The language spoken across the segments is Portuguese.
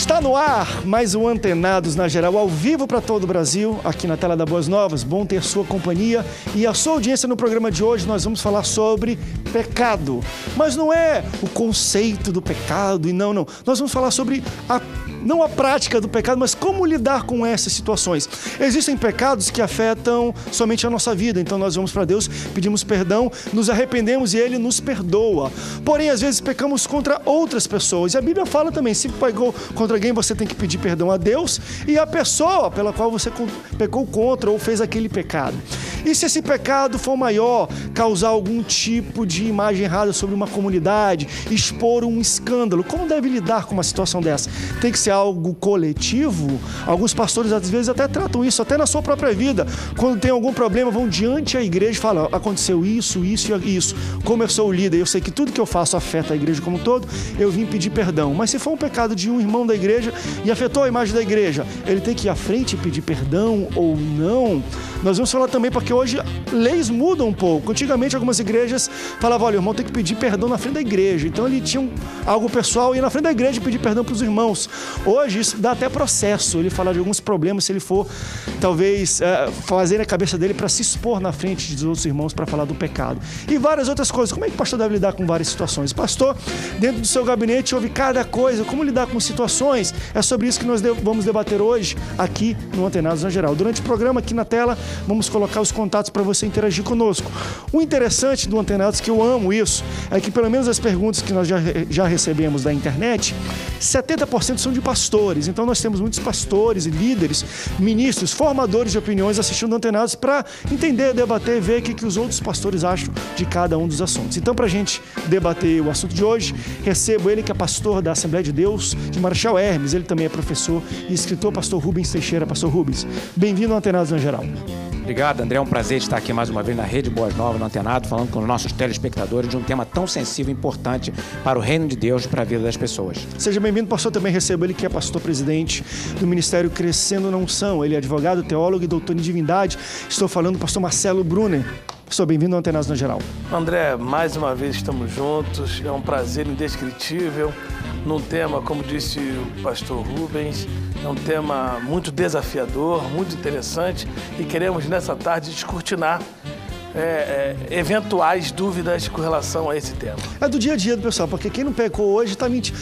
Está no ar mais um Antenados na Geral, ao vivo para todo o Brasil, aqui na tela da Boas Novas. Bom ter sua companhia e a sua audiência no programa de hoje. Nós vamos falar sobre pecado, mas não é o conceito do pecado, e não. Nós vamos falar sobre não a prática do pecado, mas como lidar com essas situações. Existem pecados que afetam somente a nossa vida, então nós vamos para Deus, pedimos perdão, nos arrependemos e Ele nos perdoa. Porém, às vezes pecamos contra outras pessoas, e a Bíblia fala também, se pecou contra alguém, você tem que pedir perdão a Deus e a pessoa pela qual você pecou contra ou fez aquele pecado. E se esse pecado for maior, causar algum tipo de imagem errada sobre uma comunidade, expor um escândalo, como deve lidar com uma situação dessa? Tem que ser algo coletivo? Alguns pastores às vezes até tratam isso, até na sua própria vida. Quando tem algum problema, vão diante da igreja e falam, aconteceu isso e isso. Como eu sou o líder, eu sei que tudo que eu faço afeta a igreja como um todo, eu vim pedir perdão. Mas se for um pecado de um irmão da igreja e afetou a imagem da igreja, ele tem que ir à frente e pedir perdão ou não? Nós vamos falar também porque hoje leis mudam um pouco. Antigamente algumas igrejas falavam, olha, o irmão tem que pedir perdão na frente da igreja. Então ele tinha algo pessoal e ia na frente da igreja pedir perdão para os irmãos. Hoje isso dá até processo, ele falar de alguns problemas se ele for talvez fazer a cabeça dele para se expor na frente dos outros irmãos para falar do pecado. E várias outras coisas. Como é que o pastor deve lidar com várias situações? Pastor, dentro do seu gabinete ouve cada coisa, como lidar com situações? É sobre isso que nós vamos debater hoje aqui no Antenados na Geral. Durante o programa aqui na tela, vamos colocar os contatos para você interagir conosco. O interessante do Antenados, que eu amo isso, é que pelo menos as perguntas que nós já recebemos da internet, 70% são de pastores. Então nós temos muitos pastores e líderes, ministros, formadores de opiniões assistindo Antenados para entender, debater, ver o que os outros pastores acham de cada um dos assuntos. Então, para a gente debater o assunto de hoje, recebo ele que é pastor da Assembleia de Deus de Marechal Hermes. Ele também é professor e escritor, pastor Rubens Teixeira. Pastor Rubens, bem-vindo ao Antenados na Geral. Obrigado, André. É um prazer estar aqui mais uma vez na Rede Boas Novas, no Antenado, falando com os nossos telespectadores de um tema tão sensível e importante para o reino de Deus e para a vida das pessoas. Seja bem-vindo, pastor. Também recebo ele que é pastor-presidente do Ministério Crescendo na Unção. Ele é advogado, teólogo e doutor em divindade. Estou falando do pastor Marcelo Brunner. Pastor, bem-vindo ao Antenados na Geral. André, mais uma vez estamos juntos. É um prazer indescritível num tema, como disse o pastor Rubens, é um tema muito desafiador, muito interessante e queremos nessa tarde descortinar eventuais dúvidas com relação a esse tema. É do dia a dia do pessoal, porque quem não pecou hoje está mentindo.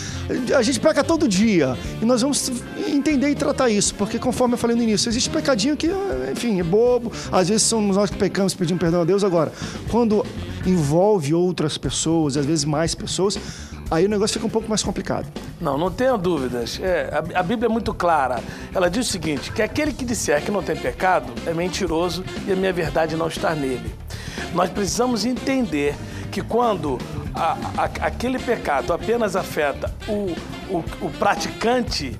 A gente peca todo dia e nós vamos entender e tratar isso, porque conforme eu falei no início, existe pecadinho que, enfim, é bobo, às vezes somos nós que pecamos, pedimos perdão a Deus. Agora, quando envolve outras pessoas, às vezes mais pessoas, aí o negócio fica um pouco mais complicado. Não tenha dúvidas. A Bíblia é muito clara. Ela diz o seguinte, que aquele que disser que não tem pecado é mentiroso e a minha verdade não está nele. Nós precisamos entender que quando aquele pecado apenas afeta o praticante,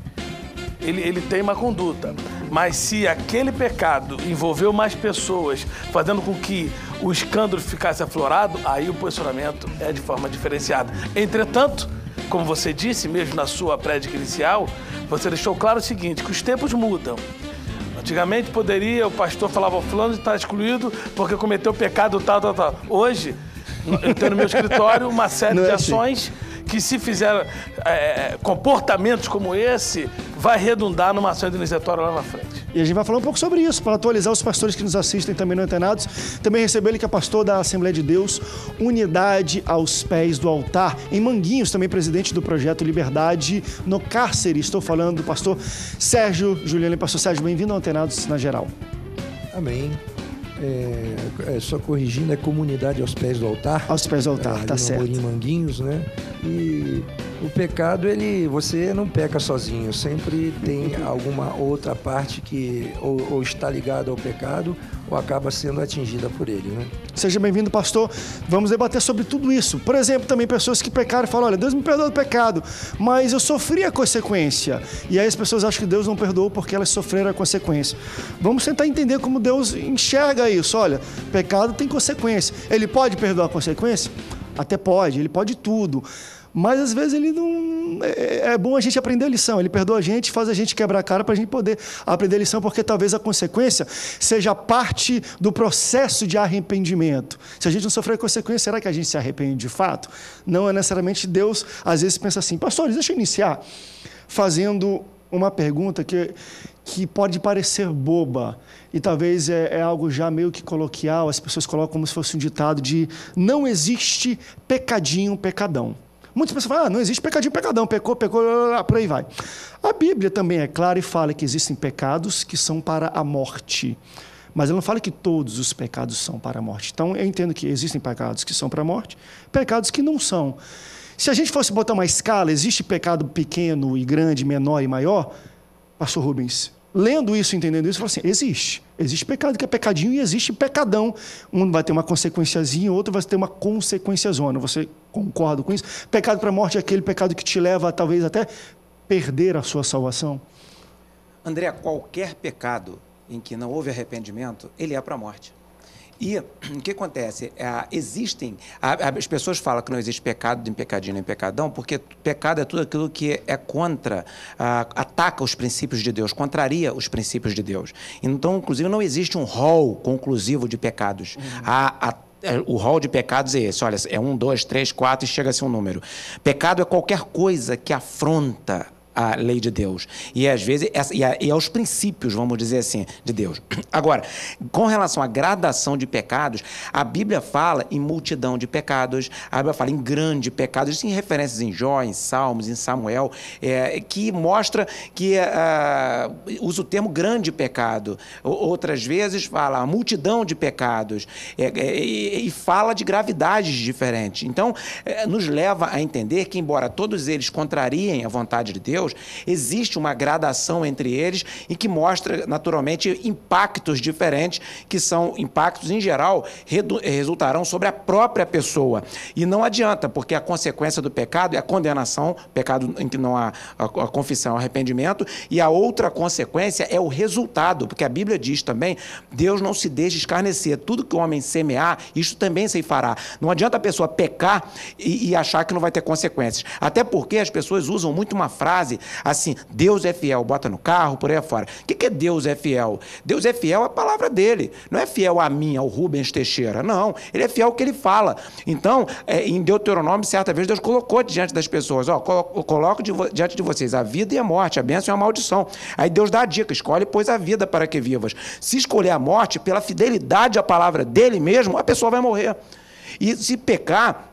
ele tem uma conduta. Mas se aquele pecado envolveu mais pessoas, fazendo com que o escândalo ficasse aflorado, aí o posicionamento é de forma diferenciada. Entretanto, como você disse mesmo na sua prédica inicial, você deixou claro o seguinte, que os tempos mudam. Antigamente o pastor falava, fulano está excluído porque cometeu pecado tal. Hoje, eu tenho no meu escritório uma série de ações que se fizer comportamentos como esse, vai redundar numa ação indenizatória lá na frente. E a gente vai falar um pouco sobre isso, para atualizar os pastores que nos assistem também no Antenados. Também recebeu ele que é pastor da Assembleia de Deus, Unidade aos Pés do Altar. Em Manguinhos, também presidente do projeto Liberdade no Cárcere. Estou falando do pastor Sérgio Juliano. Pastor Sérgio, bem-vindo ao Antenados na Geral. Amém. Só corrigindo, é Comunidade aos Pés do Altar. Aos Pés do Altar, tá certo. Em Manguinhos, né? E o pecado, você não peca sozinho, sempre tem alguma outra parte que ou está ligada ao pecado ou acaba sendo atingida por ele, né? Seja bem-vindo, pastor. Vamos debater sobre tudo isso. Por exemplo, também pessoas que pecaram e falam, olha, Deus me perdoou do pecado, mas eu sofri a consequência. E aí as pessoas acham que Deus não perdoou porque elas sofreram a consequência. Vamos tentar entender como Deus enxerga isso. Olha, pecado tem consequência. Ele pode perdoar a consequência? Até pode, ele pode tudo. Mas às vezes ele não... É bom a gente aprender a lição. Ele perdoa a gente, faz a gente quebrar a cara para a gente poder aprender a lição, porque talvez a consequência seja parte do processo de arrependimento. Se a gente não sofrer a consequência, será que a gente se arrepende de fato? Não é necessariamente. Deus, às vezes, pensa assim, pastores, deixa eu iniciar. fazendo uma pergunta que pode parecer boba e talvez é algo já meio que coloquial, as pessoas colocam como se fosse um ditado de não existe pecadinho, pecadão. Muitas pessoas falam, não existe pecadinho, pecadão, pecou, por aí vai. A Bíblia também é clara e fala que existem pecados que são para a morte. Mas ela não fala que todos os pecados são para a morte. Então, eu entendo que existem pecados que são para a morte, pecados que não são. Se a gente fosse botar uma escala, existe pecado pequeno e grande, menor e maior? Pastor Rubens, lendo isso, entendendo isso, eu falo assim, existe. Existe pecado que é pecadinho e existe pecadão. Um vai ter uma consequenciazinha, outro vai ter uma consequenciazona. Você concorda com isso? Pecado para a morte é aquele pecado que te leva a talvez até perder a sua salvação? André, qualquer pecado em que não houve arrependimento, ele é para a morte. E o que acontece? As pessoas falam que não existe pecado, nem pecadinho, nem pecadão, porque pecado é tudo aquilo que é contra, ataca os princípios de Deus, contraria os princípios de Deus. Então, inclusive, não existe um rol conclusivo de pecados. O rol de pecados é esse, olha, é 1, 2, 3, 4 e chega a ser um número. Pecado é qualquer coisa que afronta a lei de Deus. E às vezes, e aos princípios, vamos dizer assim, de Deus. Agora, com relação à gradação de pecados, a Bíblia fala em multidão de pecados, a Bíblia fala em grande pecado, isso em referências em Jó, em Salmos, em Samuel, que mostra que usa o termo grande pecado. Outras vezes fala a multidão de pecados, e fala de gravidades diferentes. Então, nos leva a entender que, embora todos eles contrariem a vontade de Deus, existe uma gradação entre eles e que mostra, naturalmente, impactos diferentes, que são impactos, em geral, resultarão sobre a própria pessoa. E não adianta, porque a consequência do pecado é a condenação, pecado em que não há a confissão, o arrependimento, e a outra consequência é o resultado, porque a Bíblia diz também, Deus não se deixa escarnecer, tudo que o homem semear, isto também se fará. Não adianta a pessoa pecar e achar que não vai ter consequências. Até porque as pessoas usam muito uma frase assim, Deus é fiel, bota no carro, por aí afora. O que é Deus é fiel? Deus é fiel à palavra dele. Não é fiel a mim, ao Rubens Teixeira. Não, ele é fiel ao que ele fala. Então, em Deuteronômio, certa vez, Deus colocou diante das pessoas, eu coloco diante de vocês a vida e a morte, a bênção e a maldição. Aí Deus dá a dica, escolhe, pois, a vida para que vivas. Se escolher a morte, pela fidelidade à palavra dele mesmo, a pessoa vai morrer. E se pecar,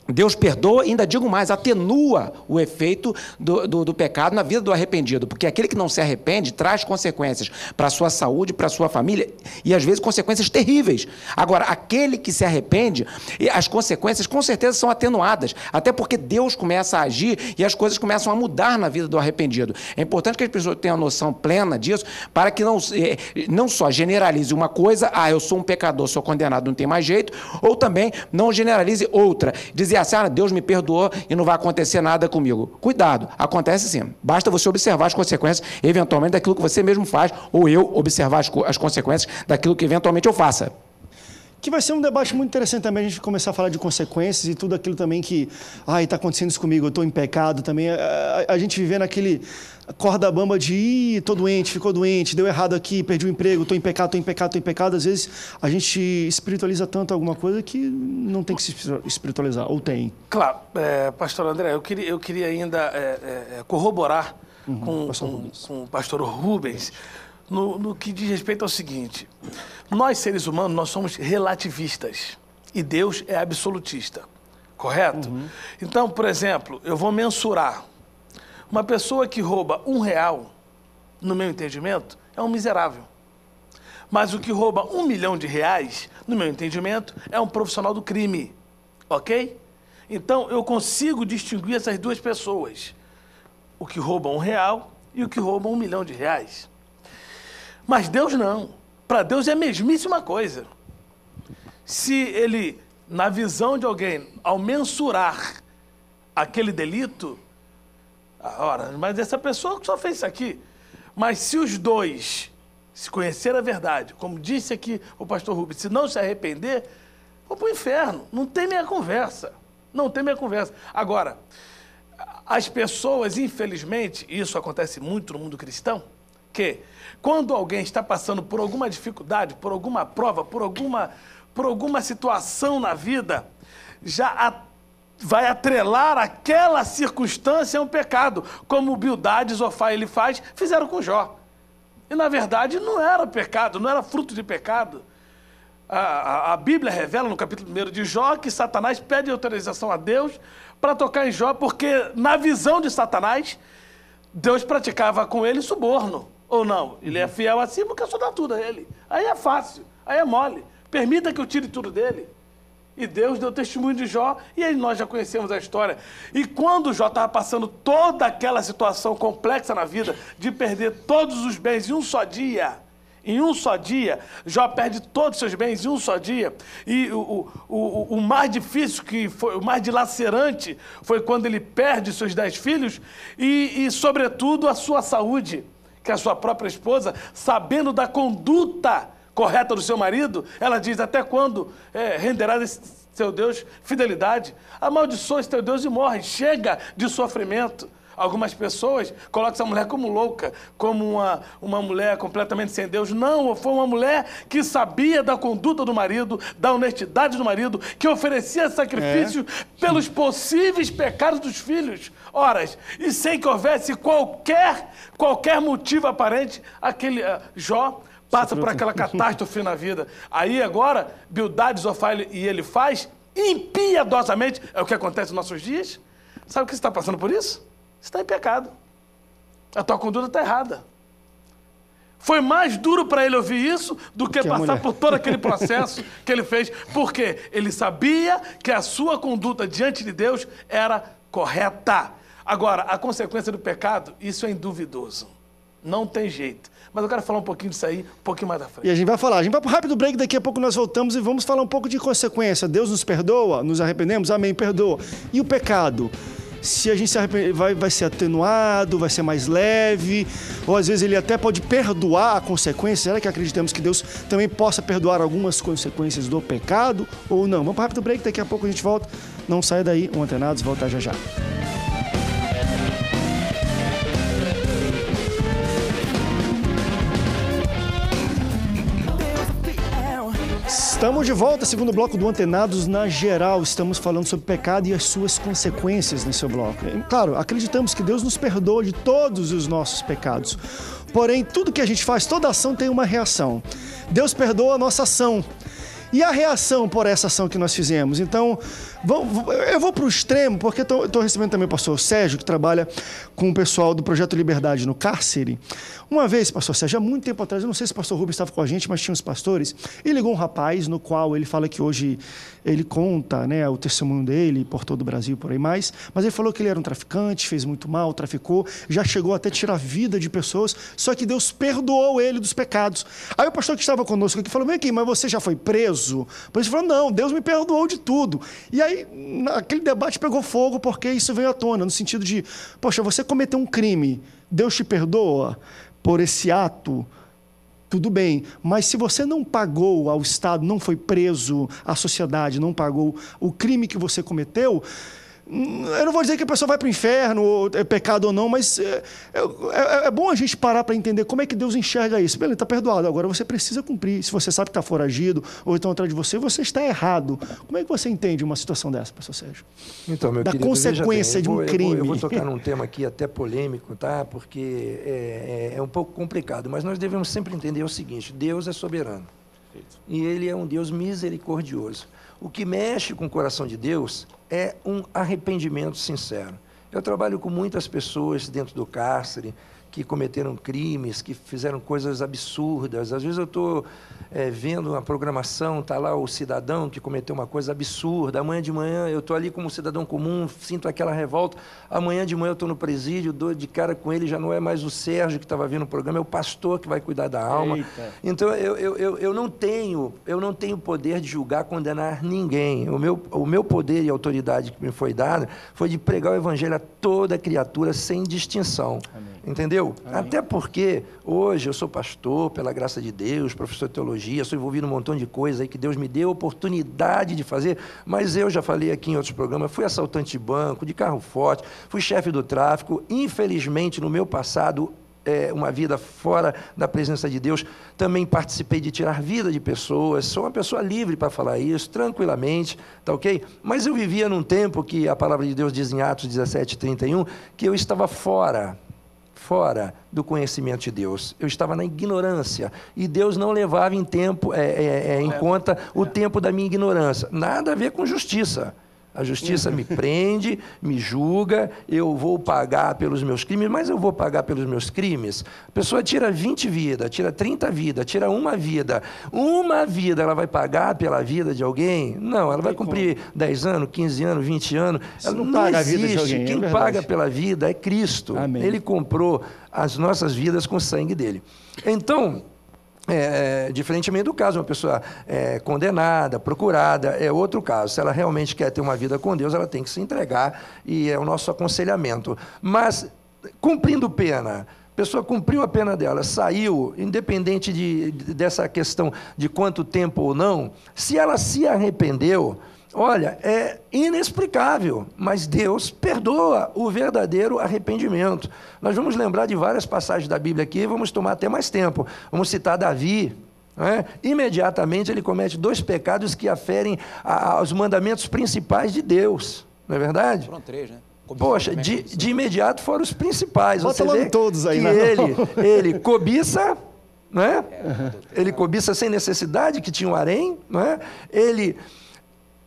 Deus perdoa e, ainda digo mais, atenua o efeito do pecado na vida do arrependido, porque aquele que não se arrepende traz consequências para a sua saúde, para a sua família, e às vezes consequências terríveis. Agora, aquele que se arrepende, as consequências com certeza são atenuadas, até porque Deus começa a agir e as coisas começam a mudar na vida do arrependido. É importante que as pessoas tenham a noção plena disso, para que não só generalize uma coisa, eu sou um pecador, sou condenado, não tem mais jeito, ou também não generalize outra, dizer assim, Deus me perdoou e não vai acontecer nada comigo. Cuidado, acontece sim. Basta você observar as consequências, eventualmente, daquilo que você mesmo faz, ou eu observar as consequências daquilo que eventualmente eu faça. Que vai ser um debate muito interessante também, a gente começar a falar de consequências e tudo aquilo também que, está acontecendo isso comigo, eu estou em pecado também. A gente viver naquele corda bamba de, estou doente, ficou doente, deu errado aqui, perdi o emprego, estou em pecado, estou em pecado, estou em pecado. Às vezes a gente espiritualiza tanto alguma coisa que não tem que se espiritualizar, ou tem. Claro, pastor André, eu queria ainda corroborar com o pastor Rubens, no que diz respeito ao seguinte, nós seres humanos, nós somos relativistas e Deus é absolutista, correto? Então, por exemplo, eu vou mensurar, uma pessoa que rouba R$1, no meu entendimento, é um miserável, mas o que rouba R$1 milhão, no meu entendimento, é um profissional do crime, ok? Então, eu consigo distinguir essas duas pessoas, o que rouba R$1 e o que rouba R$1 milhão. Mas Deus não. Para Deus é a mesmíssima coisa. Se ele, na visão de alguém, ao mensurar aquele delito, mas essa pessoa só fez isso aqui. Mas se os dois se conhecer a verdade, como disse aqui o pastor Rubens, se não se arrepender, vão para o inferno. Não tem meia conversa. Não tem meia conversa. Agora, as pessoas, infelizmente, e isso acontece muito no mundo cristão, que quando alguém está passando por alguma dificuldade, por alguma prova, por alguma situação na vida, já vai atrelar aquela circunstância a um pecado, como Bildade e Zofar Elifaz fizeram com Jó. E, na verdade, não era pecado, não era fruto de pecado. A Bíblia revela, no capítulo 1 de Jó, que Satanás pede autorização a Deus para tocar em Jó, porque, na visão de Satanás, Deus praticava com ele suborno. Ou não? Ele é fiel assim porque eu sou dar tudo a ele. Aí é fácil, aí é mole. Permita que eu tire tudo dele. E Deus deu testemunho de Jó, e aí nós já conhecemos a história. E quando Jó estava passando toda aquela situação complexa na vida, de perder todos os bens em um só dia, Jó perde todos os seus bens em um só dia. E o mais difícil, o mais dilacerante, foi quando ele perde seus 10 filhos e, sobretudo, a sua saúde, que a sua própria esposa, sabendo da conduta correta do seu marido, ela diz: até quando renderás esse seu Deus fidelidade? Amaldiçoa esse teu Deus e morre. Chega de sofrimento. Algumas pessoas colocam essa mulher como louca, como uma mulher completamente sem Deus. Não, foi uma mulher que sabia da conduta do marido, da honestidade do marido, que oferecia sacrifício pelos possíveis pecados dos filhos. Ora, e sem que houvesse qualquer motivo aparente, aquele Jó passa por aquela catástrofe na vida. Aí agora, Bildade, Zofar e Elifaz, impiedosamente, é o que acontece nos nossos dias. Sabe o que você está passando por isso? Você está em pecado. A tua conduta está errada. Foi mais duro para ele ouvir isso do que passar por todo aquele processo que ele fez, porque ele sabia que a sua conduta diante de Deus era correta. Agora, a consequência do pecado, isso é induvidoso. Não tem jeito. Mas eu quero falar um pouquinho disso aí, um pouquinho mais à frente. E a gente vai falar. A gente vai para um rápido break, daqui a pouco nós voltamos e vamos falar um pouco de consequência. Deus nos perdoa? Nos arrependemos? Amém, perdoa. E o pecado? Se a gente se arrepender, vai ser atenuado, vai ser mais leve, ou às vezes ele até pode perdoar a consequência. Será que acreditamos que Deus também possa perdoar algumas consequências do pecado ou não? Vamos para um rápido break, daqui a pouco a gente volta. Não saia daí, o Antenados volta já já. Estamos de volta, segundo bloco do Antenados na Geral. Estamos falando sobre pecado e as suas consequências nesse bloco. Claro, acreditamos que Deus nos perdoa de todos os nossos pecados. Porém, tudo que a gente faz, toda ação tem uma reação. Deus perdoa a nossa ação. E a reação por essa ação que nós fizemos? Então, eu vou para o extremo, porque estou recebendo também o pastor Sérgio, que trabalha com o pessoal do Projeto Liberdade no cárcere. Uma vez, pastor Sérgio, há muito tempo atrás, eu não sei se o pastor Rubens estava com a gente, mas tinha uns pastores, e ligou um rapaz, no qual ele fala que hoje ele conta, né, o testemunho dele por todo o Brasil, por aí mais, mas ele falou que ele era um traficante, fez muito mal, traficou, já chegou até a tirar a vida de pessoas, só que Deus perdoou ele dos pecados. Aí o pastor que estava conosco aqui falou: vem aqui, mas você já foi preso? Depois ele falou: não, Deus me perdoou de tudo. E aí, aquele debate pegou fogo, porque isso veio à tona, no sentido de, poxa, você cometeu um crime, Deus te perdoa por esse ato? Tudo bem, mas se você não pagou ao Estado, não foi preso, a sociedade não pagou o crime que você cometeu, eu não vou dizer que a pessoa vai para o inferno, ou é pecado ou não, mas é bom a gente parar para entender como é que Deus enxerga isso. Beleza, está perdoado, agora você precisa cumprir. Se você sabe que está foragido ou estão atrás de você, você está errado. Como é que você entende uma situação dessa, pastor Sérgio? Então, meu da querido, consequência de um crime. Eu vou tocar num tema aqui até polêmico, tá? Porque é um pouco complicado, mas nós devemos sempre entender o seguinte: Deus é soberano. E Ele é um Deus misericordioso. O que mexe com o coração de Deus é um arrependimento sincero. Eu trabalho com muitas pessoas dentro do cárcere que cometeram crimes, que fizeram coisas absurdas. Às vezes eu estou vendo uma programação, está lá o cidadão que cometeu uma coisa absurda. Amanhã de manhã eu estou ali como cidadão comum, sinto aquela revolta. Amanhã de manhã eu estou no presídio, dou de cara com ele, já não é mais o Sérgio que estava vendo o programa, é o pastor que vai cuidar da alma. Eita. Então eu não tenho poder de julgar, condenar ninguém. O meu poder e autoridade que me foi dada foi de pregar o evangelho a toda criatura sem distinção. Amém. Entendeu? Amém. Até porque hoje eu sou pastor, pela graça de Deus, professor de teologia, sou envolvido num montão de coisas aí que Deus me deu oportunidade de fazer, mas eu já falei aqui em outros programas, fui assaltante de banco, de carro forte, fui chefe do tráfico. Infelizmente, no meu passado, uma vida fora da presença de Deus. Também participei de tirar vida de pessoas. Sou uma pessoa livre para falar isso, tranquilamente, tá ok? Mas eu vivia num tempo que a palavra de Deus diz em Atos 17:31, que eu estava fora do conhecimento de Deus. Eu estava na ignorância. E Deus não levava em conta o tempo da minha ignorância. Nada a ver com justiça. A justiça me prende, me julga, eu vou pagar pelos meus crimes, mas eu vou pagar pelos meus crimes. A pessoa tira 20 vidas, tira 30 vidas, tira uma vida. Uma vida ela vai pagar pela vida de alguém? Não, ela vai cumprir 10 anos, 15 anos, 20 anos. Ela não paga a vida de alguém. Quem paga pela vida é Cristo. Amém. Ele comprou as nossas vidas com o sangue dele. Então, diferentemente do caso, uma pessoa condenada, procurada, é outro caso. Se ela realmente quer ter uma vida com Deus, ela tem que se entregar, e é o nosso aconselhamento. Mas, cumprindo pena, a pessoa cumpriu a pena dela, saiu, independente dessa questão de quanto tempo ou não, se ela se arrependeu, olha, é inexplicável, mas Deus perdoa o verdadeiro arrependimento. Nós vamos lembrar de várias passagens da Bíblia aqui, vamos tomar até mais tempo. Vamos citar Davi. Imediatamente ele comete 2 pecados que aferem aos mandamentos principais de Deus. Não é verdade? Foram 3, né? Poxa, de imediato foram os principais. Bota logo todos aí, que ele cobiça, não é? Ele cobiça sem necessidade, que tinha um harém, não é? Ele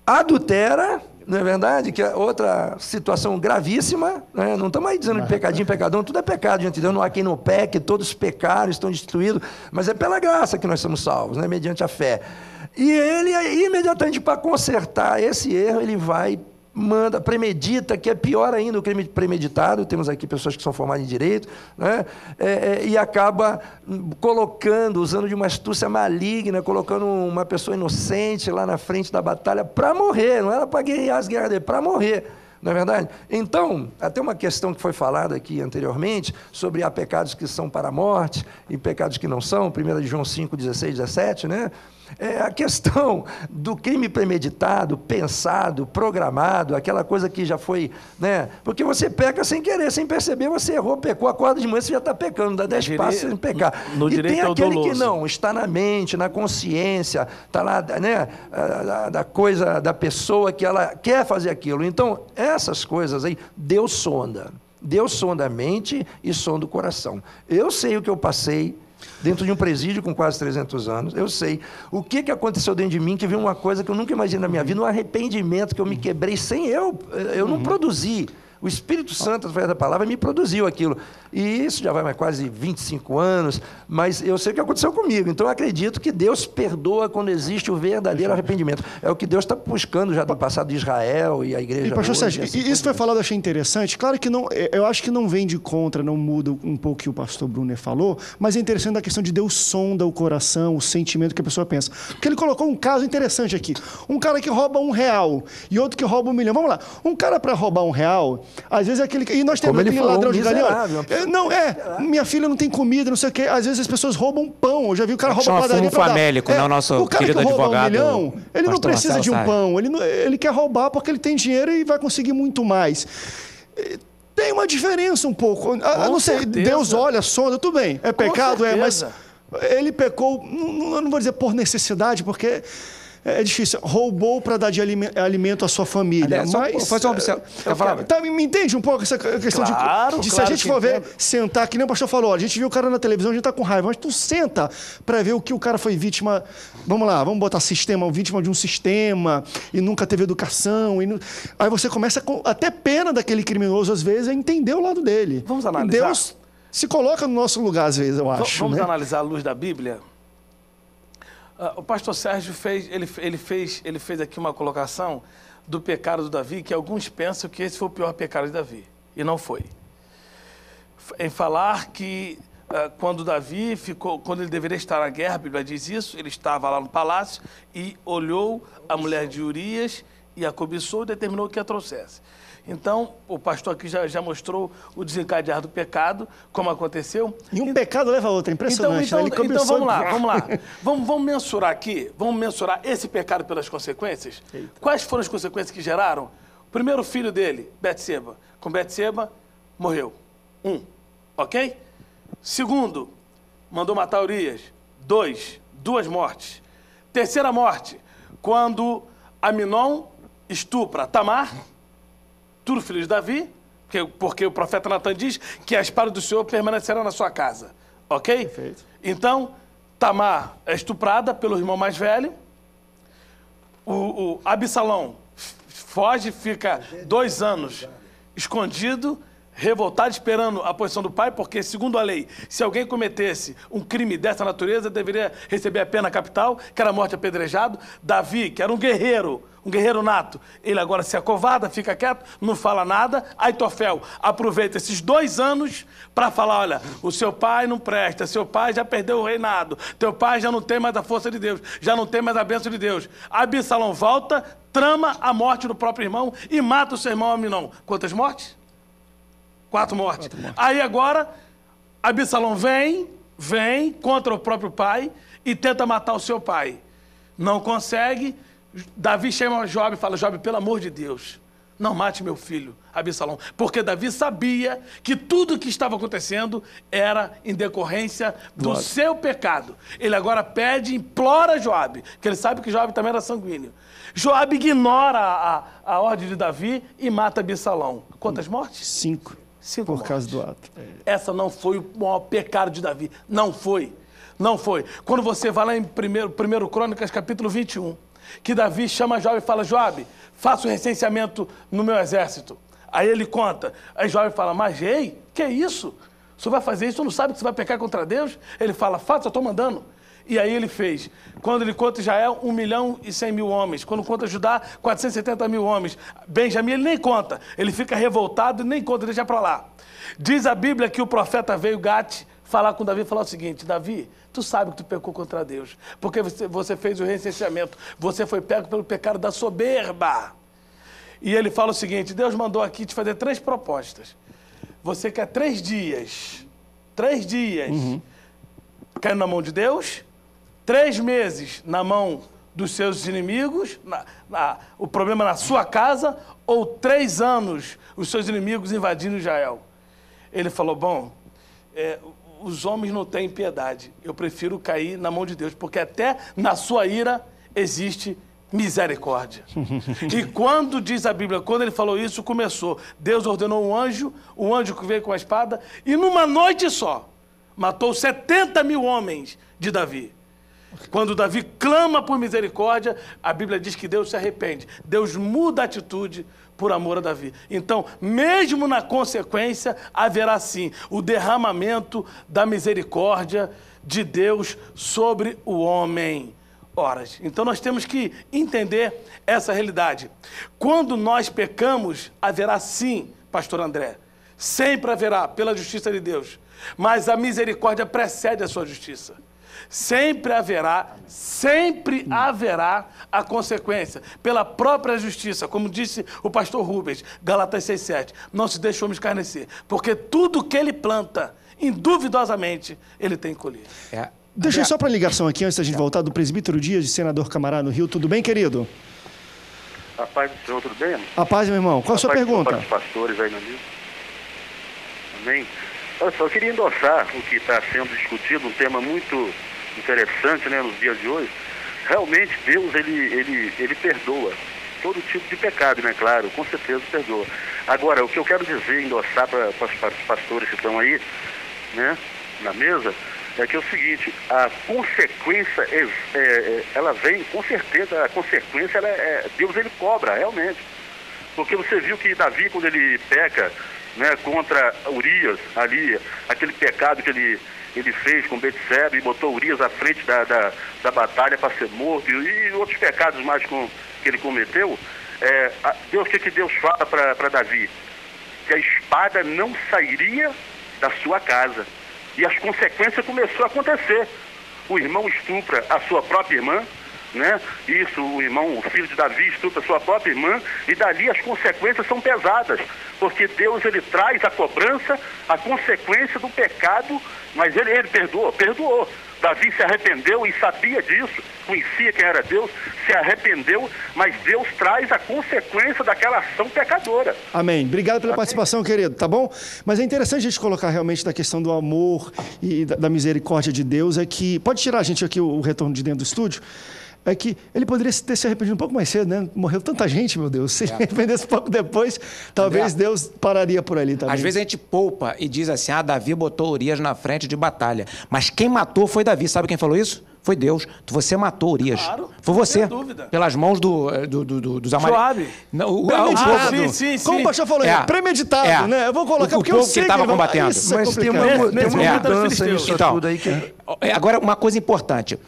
adultera, não é verdade? Que é outra situação gravíssima, né? Não estamos aí dizendo de pecadinho, pecadão, tudo é pecado diante de Deus, não há quem não peque, todos pecaram, estão destituídos, mas é pela graça que nós somos salvos, né? Mediante a fé. E ele, imediatamente, para consertar esse erro, ele vai, premedita, que é pior ainda o crime premeditado, temos aqui pessoas que são formadas em direito, né? E acaba usando de uma astúcia maligna, colocando uma pessoa inocente lá na frente da batalha para morrer, não era para guerrear as guerras dele, para morrer. Não é verdade? Então, até uma questão que foi falada aqui anteriormente, sobre há pecados que são para a morte e pecados que não são, 1 João 5:16-17, né? A questão do crime premeditado, pensado, programado, aquela coisa que já foi, né? Porque você peca sem querer, sem perceber, você errou, pecou, acorda de manhã, você já está pecando, dá 10 passos sem pecar. E tem aquele que não, está na mente, na consciência, está lá, né? Da coisa, da pessoa que ela quer fazer aquilo. Então, essas coisas aí, Deus sonda. Deus sonda a mente e sonda o coração. Eu sei o que eu passei dentro de um presídio com quase 300 anos, eu sei o que aconteceu dentro de mim, que viu uma coisa que eu nunca imaginei na minha vida, um arrependimento que eu me quebrei sem eu não produzi. O Espírito Santo, através da palavra, me produziu aquilo. E isso já vai mais quase 25 anos, mas eu sei o que aconteceu comigo. Então, eu acredito que Deus perdoa quando existe o verdadeiro arrependimento. É o que Deus está buscando já do passado de Israel e a igreja. Pastor Sérgio, isso foi falado, eu achei interessante. Claro que não, eu acho que não vem de contra, não muda um pouco o que o pastor Brunner falou, mas é interessante a questão de Deus sonda o coração, o sentimento que a pessoa pensa. Porque ele colocou um caso interessante aqui. Um cara que rouba R$1 e outro que rouba 1 milhão. Vamos lá. Um cara para roubar R$1, às vezes é aquele... E nós temos aquele ladrão de galinha. Minha filha não tem comida, não sei o quê. Às vezes as pessoas roubam pão. Eu já vi o cara roubar padaria para famélico, não, nosso querido advogado. O cara que rouba 1 milhão, ele não precisa de um pão. Ele quer roubar porque ele tem dinheiro e vai conseguir muito mais. Tem uma diferença um pouco. Não sei, Deus olha, sonda, tudo bem. É pecado, mas ele pecou, eu não vou dizer por necessidade, porque... É difícil. Roubou para dar de alimento à sua família. Mas fazer uma observação. Me entende um pouco essa questão de se a gente for ver, sentar, que nem o pastor falou, a gente viu o cara na televisão, a gente está com raiva, mas tu senta para ver o que o cara foi vítima. Vamos lá, vamos botar vítima de um sistema e nunca teve educação. Aí você começa com até pena daquele criminoso, às vezes, a entender o lado dele. Vamos analisar. Deus se coloca no nosso lugar, às vezes, eu acho. Vamos analisar a luz da Bíblia? O pastor Sérgio fez aqui uma colocação do pecado do Davi, que alguns pensam que esse foi o pior pecado de Davi, e não foi. Em falar que quando ele deveria estar na guerra, a Bíblia diz isso, ele estava lá no palácio e olhou a mulher de Urias e a cobiçou e determinou que a trouxesse. Então, o pastor aqui já mostrou o desencadear do pecado, como aconteceu. E um pecado leva a outro, é impressionante. Então vamos lá. Vamos mensurar aqui, vamos mensurar esse pecado pelas consequências. Eita. Quais foram as consequências que geraram? O primeiro filho dele, Betseba. Com Betseba, morreu. Ok? Segundo, mandou matar Urias. 2 mortes. Terceira morte, quando Aminon estupra Tamar, tudo filho de Davi, porque o profeta Natan diz que a espada do Senhor permanecerá na sua casa. Ok? Perfeito. Então, Tamar é estuprada pelo irmão mais velho. O Absalão foge, fica 2 anos escondido, revoltado, esperando a posição do pai, porque, segundo a lei, se alguém cometesse um crime dessa natureza, deveria receber a pena capital, que era a morte apedrejado. Davi, que era um guerreiro nato, ele agora se acovarda, fica quieto, não fala nada. Aitofel aproveita esses 2 anos para falar, olha, o seu pai não presta, seu pai já perdeu o reinado, teu pai já não tem mais a força de Deus, já não tem mais a bênção de Deus. Absalão volta, trama a morte do próprio irmão e mata o seu irmão Aminon. Quantas mortes? 4 mortes. Aí agora, Absalão vem contra o próprio pai e tenta matar o seu pai. Não consegue. Davi chama Joabe e fala, Joabe, pelo amor de Deus, não mate meu filho, Absalão. Porque Davi sabia que tudo o que estava acontecendo era em decorrência do seu pecado. Ele agora pede, implora Joabe, porque ele sabe que Joabe também era sanguíneo. Joabe ignora a ordem de Davi e mata Absalão. Quantas mortes? 5. Por causa do ato. Essa não foi o maior pecado de Davi. Não foi. Não foi. Quando você vai lá em 1 Crônicas, capítulo 21, que Davi chama Joabe e fala, Joabe, faça o recenseamento no meu exército. Aí ele conta. Aí Joabe fala, mas ei, que é isso? O senhor vai fazer isso? O senhor não sabe que você vai pecar contra Deus? Ele fala, faça, eu estou mandando. E aí ele fez. Quando ele conta Israel, 1.100.000 homens. Quando conta Judá, 470.000 homens. Benjamim, ele nem conta. Ele fica revoltado e nem conta, deixa para lá. Diz a Bíblia que o profeta veio, Gate, falar com Davi e falar o seguinte, Davi, tu sabe que tu pecou contra Deus, porque você fez o recenseamento, você foi pego pelo pecado da soberba. E ele fala o seguinte, Deus mandou aqui te fazer 3 propostas. Você quer 3 dias, 3 dias, caindo na mão de Deus, 3 meses na mão dos seus inimigos, o problema na sua casa, ou 3 anos os seus inimigos invadindo Israel. Ele falou, bom, os homens não têm piedade, eu prefiro cair na mão de Deus, porque até na sua ira existe misericórdia. E quando diz a Bíblia, quando ele falou isso, começou, Deus ordenou um anjo, o anjo que veio com a espada, e numa noite só, matou 70.000 homens de Davi. Quando Davi clama por misericórdia, a Bíblia diz que Deus se arrepende. Deus muda a atitude por amor a Davi. Então, mesmo na consequência, haverá sim o derramamento da misericórdia de Deus sobre o homem. Horas. Então nós temos que entender essa realidade. Quando nós pecamos, haverá sim, pastor André, sempre haverá, pela justiça de Deus, mas a misericórdia precede a sua justiça. Sempre haverá a consequência, pela própria justiça, como disse o pastor Rubens, Galatas 6,7, não se deixe o homem escarnecer, porque tudo que ele planta, induvidosamente, ele tem que colher. Deixa eu só para a ligação aqui, antes da gente voltar, do presbítero Dias, de Senador Camará, no Rio. Tudo bem, querido? A paz do Senhor, tudo bem? A paz, meu irmão. Qual a sua pergunta? Para os pastores aí no Rio. Amém? Olha só, eu queria endossar o que está sendo discutido, um tema muito interessante, né, nos dias de hoje. Realmente, Deus, ele perdoa todo tipo de pecado, né? Claro, com certeza perdoa. Agora, o que eu quero dizer, endossar para os pastores que estão aí, né, na mesa, é que é o seguinte, a consequência, ela vem, com certeza, a consequência, Deus ele cobra, realmente. Porque você viu que Davi, quando ele peca, né, contra Urias, ali, aquele pecado que ele fez com Betseba e botou Urias à frente da batalha para ser morto, e outros pecados mais que ele cometeu, Deus, o que Deus fala para Davi? Que a espada não sairia da sua casa. E as consequências começaram a acontecer. O irmão estupra a sua própria irmã, né? Isso, o filho de Davi estupra a sua própria irmã, e dali as consequências são pesadas, porque Deus ele traz a cobrança, a consequência do pecado, mas ele perdoou. Davi se arrependeu e sabia disso, conhecia quem era Deus, se arrependeu, mas Deus traz a consequência daquela ação pecadora. Amém. Obrigado pela participação, querido, tá bom? Mas é interessante a gente colocar realmente da questão do amor e da misericórdia de Deus, é que, pode tirar a gente aqui o retorno de dentro do estúdio, é que ele poderia ter se arrependido um pouco mais cedo, né? Morreu tanta gente, meu Deus. Se arrependesse um pouco depois, talvez Deus pararia por ali também. Às vezes a gente poupa e diz assim, Davi botou Urias na frente de batalha. Mas quem matou foi Davi. Sabe quem falou isso? Foi Deus. Você matou Urias. Claro, foi você. sem dúvida. Pelas mãos dos amalequitas. Premeditado. Sim. Como o pastor falou, premeditado, né? Eu vou colocar porque eu sei que ele estava combatendo. Mas tem uma mudança nisso tudo aí. Agora, uma coisa importante.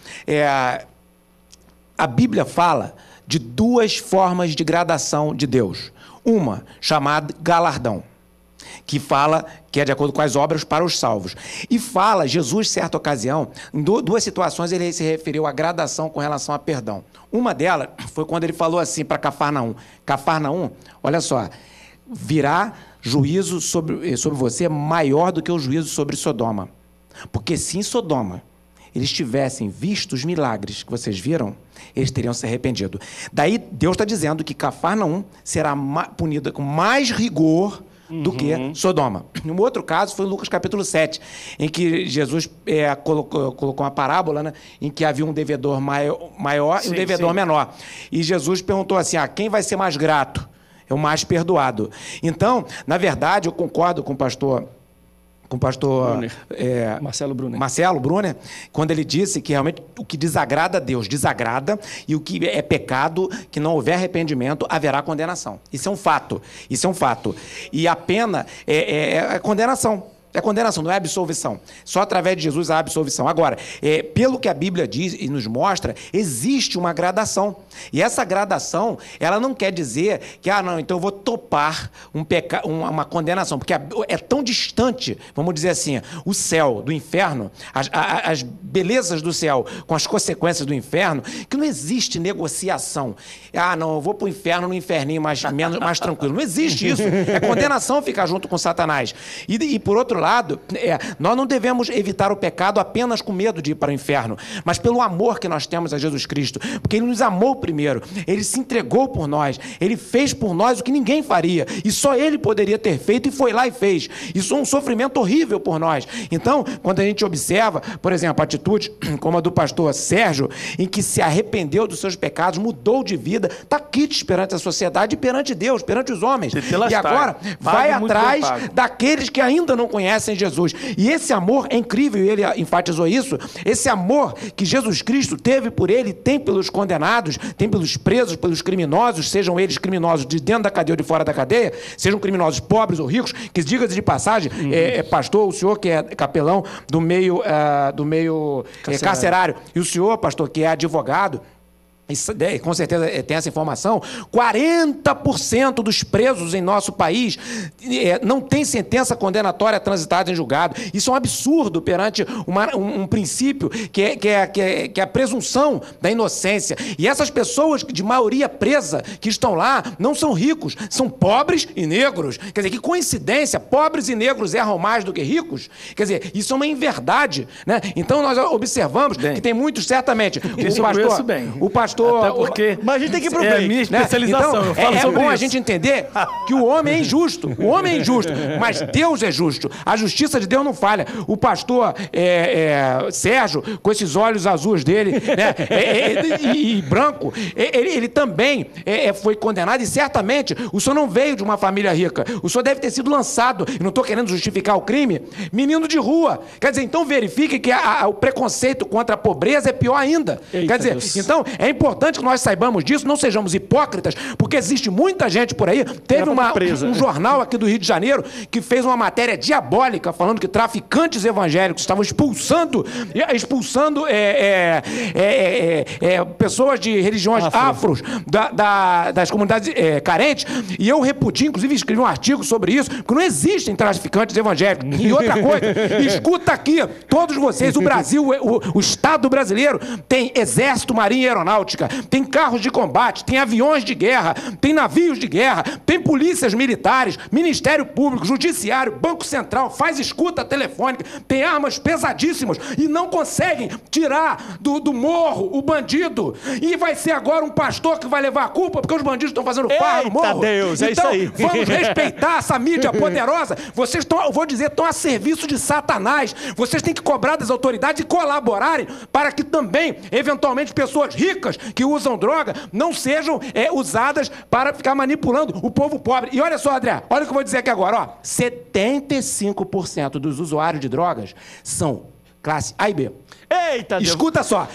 A Bíblia fala de duas formas de gradação de Deus. Uma, chamada galardão, que fala que é de acordo com as obras para os salvos. E fala, Jesus, certa ocasião, em duas situações ele se referiu à gradação com relação a perdão. Uma delas foi quando ele falou assim para Cafarnaum. Cafarnaum, olha só, virá juízo sobre você maior do que o juízo sobre Sodoma. Porque se em Sodoma eles tivessem visto os milagres que vocês viram, eles teriam se arrependido. Daí Deus está dizendo que Cafarnaum será punida com mais rigor do que Sodoma. Um outro caso foi em Lucas capítulo 7, em que Jesus colocou uma parábola, né, em que havia um devedor maior e um devedor menor. E Jesus perguntou assim, quem vai ser mais grato? É o mais perdoado. Então, na verdade, eu concordo com o pastor Marcelo Brunner, quando ele disse que realmente o que desagrada a Deus desagrada, e o que é pecado, que não houver arrependimento, haverá condenação. Isso é um fato. E a pena é condenação. É condenação, não é absolvição. Só através de Jesus há absolvição. Agora, pelo que a Bíblia diz e nos mostra, existe uma gradação. E essa gradação, ela não quer dizer que, então eu vou topar uma condenação, porque é tão distante, vamos dizer assim, o céu do inferno, as belezas do céu com as consequências do inferno, que não existe negociação. Não, eu vou para o inferno, no inferninho mais tranquilo. Não existe isso. É condenação ficar junto com Satanás. E por outro lado, nós não devemos evitar o pecado apenas com medo de ir para o inferno, mas pelo amor que nós temos a Jesus Cristo, porque Ele nos amou primeiro, Ele se entregou por nós, Ele fez por nós o que ninguém faria, e só Ele poderia ter feito, e foi lá e fez. Isso é um sofrimento horrível por nós. Então, quando a gente observa, por exemplo, atitudes como a do pastor Sérgio, em que se arrependeu dos seus pecados, mudou de vida, está quites perante a sociedade e perante Deus, perante os homens. E agora, vai atrás daqueles que ainda não conhecem Jesus. E esse amor é incrível, e ele enfatizou isso, esse amor que Jesus Cristo teve por ele, tem pelos condenados, tem pelos presos, pelos criminosos, sejam eles criminosos de dentro da cadeia ou de fora da cadeia, sejam criminosos pobres ou ricos, que diga-se de passagem, pastor, o senhor que é capelão do meio carcerário, e o senhor, pastor, que é advogado, com certeza tem essa informação, 40% dos presos em nosso país não tem sentença condenatória transitada em julgado. Isso é um absurdo perante um princípio que é a presunção da inocência. E essas pessoas de maioria presa que estão lá não são ricos, são pobres e negros. Quer dizer, que coincidência, pobres e negros erram mais do que ricos? Quer dizer, isso é uma inverdade, né? Então nós observamos que tem muitos, certamente, o pastor. Até porque mas a gente tem que ir pro bem. É a minha especialização. Então, eu falo sobre bom isso. A gente entender que o homem é injusto. O homem é injusto, mas Deus é justo. A justiça de Deus não falha. O pastor Sérgio, com esses olhos azuis dele, né, e branco, ele também foi condenado, e certamente o senhor não veio de uma família rica. O senhor deve ter sido lançado, e não estou querendo justificar o crime, menino de rua. Quer dizer, então verifique que o preconceito contra a pobreza é pior ainda. Eita, quer dizer, Deus. Então é importante que nós saibamos disso, não sejamos hipócritas, porque existe muita gente por aí. Teve um jornal aqui do Rio de Janeiro que fez uma matéria diabólica falando que traficantes evangélicos estavam expulsando pessoas de religiões afros, das comunidades carentes, e eu repudio, inclusive escrevi um artigo sobre isso, porque não existem traficantes evangélicos. E outra coisa, escuta aqui, todos vocês, o Brasil, o Estado brasileiro tem exército, marinha e aeronáutica, tem carros de combate, tem aviões de guerra, tem navios de guerra, tem polícias militares, Ministério Público, Judiciário, Banco Central, faz escuta telefônica, tem armas pesadíssimas e não conseguem tirar do morro o bandido. E vai ser agora um pastor que vai levar a culpa porque os bandidos estão fazendo farra no morro. Deus, então, é isso aí. Vamos respeitar essa mídia poderosa. Vocês estão, eu vou dizer, estão a serviço de Satanás. Vocês têm que cobrar das autoridades e colaborarem para que também, eventualmente, pessoas ricas que usam droga não sejam usadas para ficar manipulando o povo pobre. E olha só, André, olha o que eu vou dizer aqui agora. Ó, 75% dos usuários de drogas são classe A e B. Eita, Deus. Escuta só.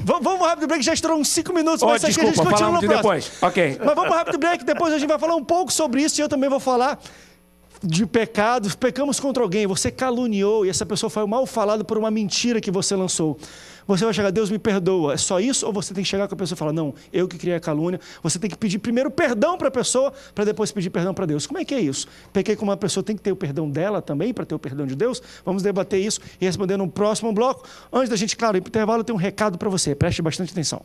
Vamos rápido break, já estourou uns 5 minutos. Mas desculpa, aqui a gente falamos de depois. Ok. Mas vamos rápido break, depois a gente vai falar um pouco sobre isso e eu também vou falar de pecados. Pecamos contra alguém, você caluniou e essa pessoa foi mal falada por uma mentira que você lançou. Você vai chegar, Deus me perdoa. É só isso? Ou você tem que chegar com a pessoa e falar, não, eu que criei a calúnia. Você tem que pedir primeiro perdão para a pessoa, para depois pedir perdão para Deus. Como é que é isso? Pequei com uma pessoa, tem que ter o perdão dela também, para ter o perdão de Deus? Vamos debater isso e responder no próximo bloco. Antes da gente, claro, ir para o intervalo, eu tenho um recado para você. Preste bastante atenção.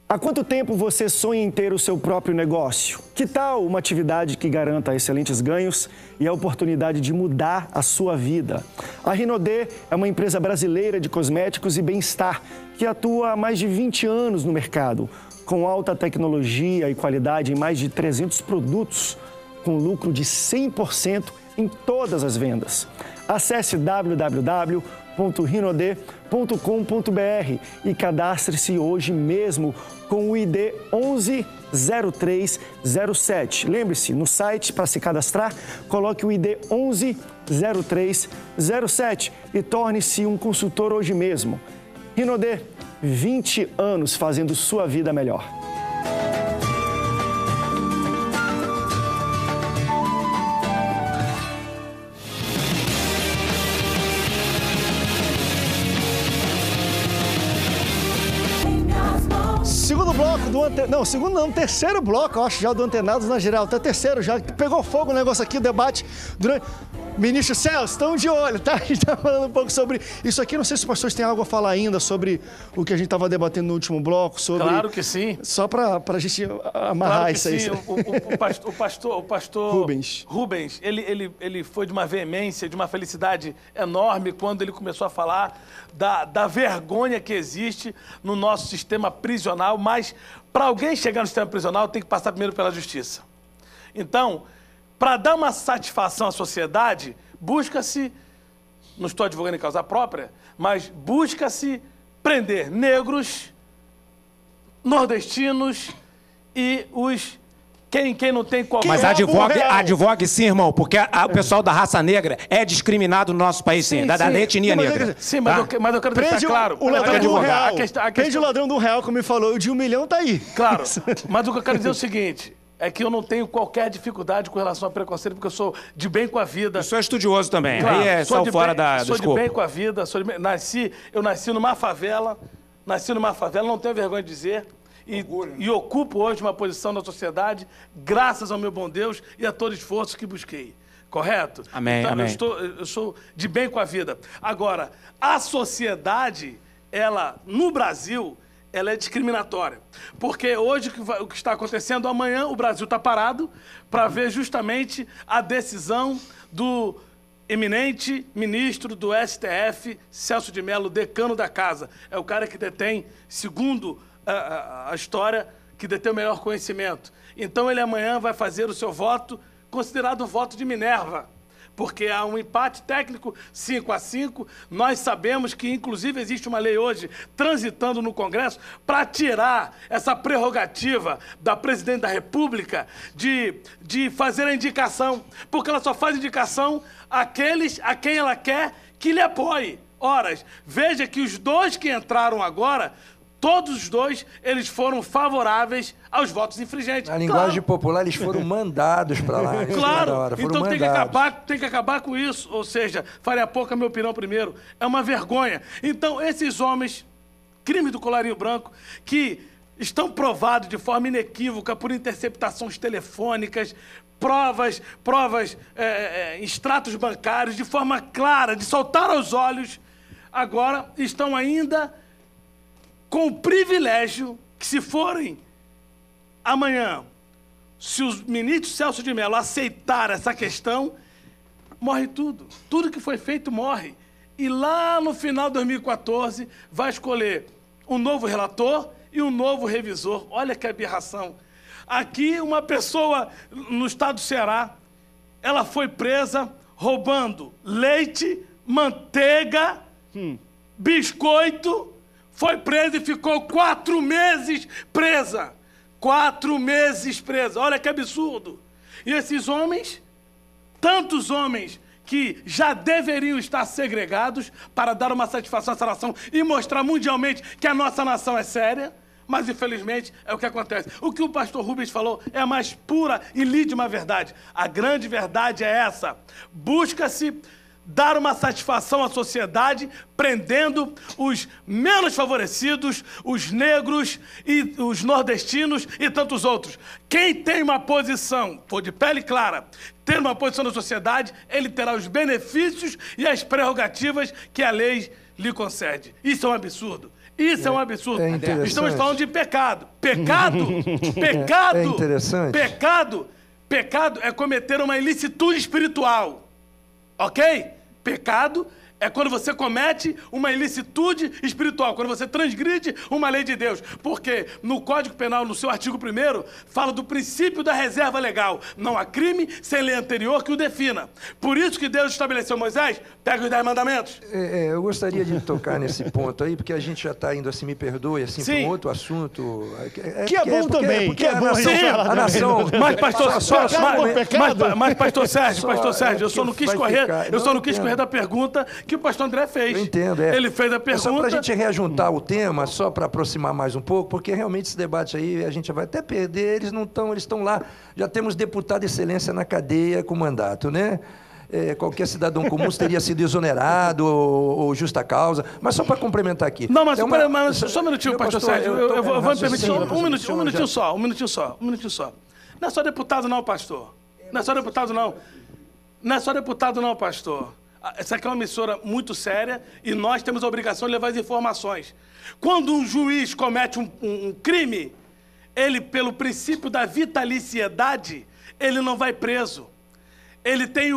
Há quanto tempo você sonha em ter o seu próprio negócio? Que tal uma atividade que garanta excelentes ganhos e a oportunidade de mudar a sua vida? A Rinodê é uma empresa brasileira de cosméticos e bem-estar que atua há mais de 20 anos no mercado, com alta tecnologia e qualidade em mais de 300 produtos, com lucro de 100% em todas as vendas. Acesse www.rinode.com.br e cadastre-se hoje mesmo com o ID 110307. Lembre-se, no site, para se cadastrar, coloque o ID 110307 e torne-se um consultor hoje mesmo. Rinodê, 20 anos fazendo sua vida melhor. Segundo bloco do terceiro bloco, eu acho, já do Antenados na Geral. Até terceiro já, pegou fogo o negócio aqui, o debate durante... Ministro Celso, estão de olho, tá? A gente está falando um pouco sobre isso aqui. Não sei se os pastores têm algo a falar ainda sobre o que a gente estava debatendo no último bloco. Sobre... Claro que sim. Só para a gente amarrar claro isso aí. Sim. O pastor Rubens, ele foi de uma veemência, de uma felicidade enorme quando ele começou a falar da vergonha que existe no nosso sistema prisional, mas para alguém chegar no sistema prisional tem que passar primeiro pela justiça. Então, para dar uma satisfação à sociedade, busca-se, não estou advogando em causa própria, mas busca-se prender negros, nordestinos e os... Quem não tem qualquer... Mas advogue sim, irmão, porque o pessoal da raça negra é discriminado no nosso país, sim, da etnia negra. Sim, mas eu quero deixar claro... O ladrão do real. Prende o ladrão do real, como me falou, o de 1 milhão tá aí. Claro, mas o que eu quero dizer é o seguinte... É que eu não tenho qualquer dificuldade com relação a preconceito, porque eu sou de bem com a vida. Eu sou estudioso também, claro, aí é só fora do escopo. Sou de bem com a vida, eu nasci numa favela, não tenho vergonha de dizer, e ocupo hoje uma posição na sociedade, graças ao meu bom Deus e a todo esforço que busquei. Correto? Amém, então, amém. Eu sou de bem com a vida. Agora, a sociedade, ela, no Brasil... ela é discriminatória. Porque hoje o que está acontecendo, amanhã o Brasil está parado para ver justamente a decisão do eminente ministro do STF, Celso de Mello, decano da casa. É o cara que detém, segundo a história, que detém o melhor conhecimento. Então ele amanhã vai fazer o seu voto, considerado o voto de Minerva. Porque há um empate técnico 5-5. Nós sabemos que, inclusive, existe uma lei hoje transitando no Congresso para tirar essa prerrogativa da Presidente da República de fazer a indicação. Porque ela só faz indicação àqueles a quem ela quer que lhe apoie. Ora, veja que os dois que entraram agora todos os dois, eles foram favoráveis aos votos infringentes. Na linguagem popular, eles foram mandados para lá. Claro, então tem que acabar com isso. Ou seja, faria pouco a minha opinião primeiro. É uma vergonha. Então, esses homens, crime do colarinho branco, que estão provados de forma inequívoca por interceptações telefônicas, provas, extratos bancários, de forma clara, de saltar aos olhos, agora estão ainda com o privilégio que, se forem amanhã, se o ministro Celso de Mello aceitar essa questão, morre tudo. Tudo que foi feito morre. E lá no final de 2014 vai escolher um novo relator e um novo revisor. Olha que aberração. Aqui, uma pessoa no estado do Ceará, ela foi presa roubando leite, manteiga, biscoito, foi presa e ficou 4 meses presa. 4 meses presa. Olha que absurdo. E esses homens, tantos homens que já deveriam estar segregados para dar uma satisfação a essa nação e mostrar mundialmente que a nossa nação é séria, mas, infelizmente, é o que acontece. O que o pastor Rubens falou é a mais pura e lídima verdade. A grande verdade é essa. Busca-se dar uma satisfação à sociedade, prendendo os menos favorecidos, os negros e os nordestinos e tantos outros. Quem tem uma posição, for de pele clara, ter uma posição na sociedade, ele terá os benefícios e as prerrogativas que a lei lhe concede. Isso é um absurdo. Isso é um absurdo. Estamos falando de pecado. Pecado? Pecado? É interessante. Pecado é cometer uma ilicitude espiritual. Ok? Pecado é quando você comete uma ilicitude espiritual, quando você transgride uma lei de Deus. Porque no Código Penal, no seu artigo 1º, fala do princípio da reserva legal. Não há crime sem lei anterior que o defina. Por isso que Deus estabeleceu Moisés, pega os 10 mandamentos. Eu gostaria de tocar nesse ponto aí, porque a gente já está indo, assim, me perdoe, assim, para um outro assunto. Que é bom também, que é bom. A nação... Mas, pastor Sérgio, eu só não quis correr da pergunta que o pastor André fez. Eu entendo, Ele fez a pergunta... Só para a gente reajuntar o tema, só para aproximar mais um pouco, porque realmente esse debate aí a gente vai até perder, eles estão lá, já temos deputado de excelência na cadeia com mandato, né? Qualquer cidadão comum teria sido exonerado ou justa causa, mas só para complementar aqui. Não, mas só um minutinho, pastor Sérgio, eu vou me permitir um minutinho só. Não é só deputado não, pastor. Não é só deputado não, pastor. Essa aqui é uma emissora muito séria e nós temos a obrigação de levar as informações. Quando um juiz comete um crime, ele, pelo princípio da vitaliciedade, ele não vai preso. Ele tem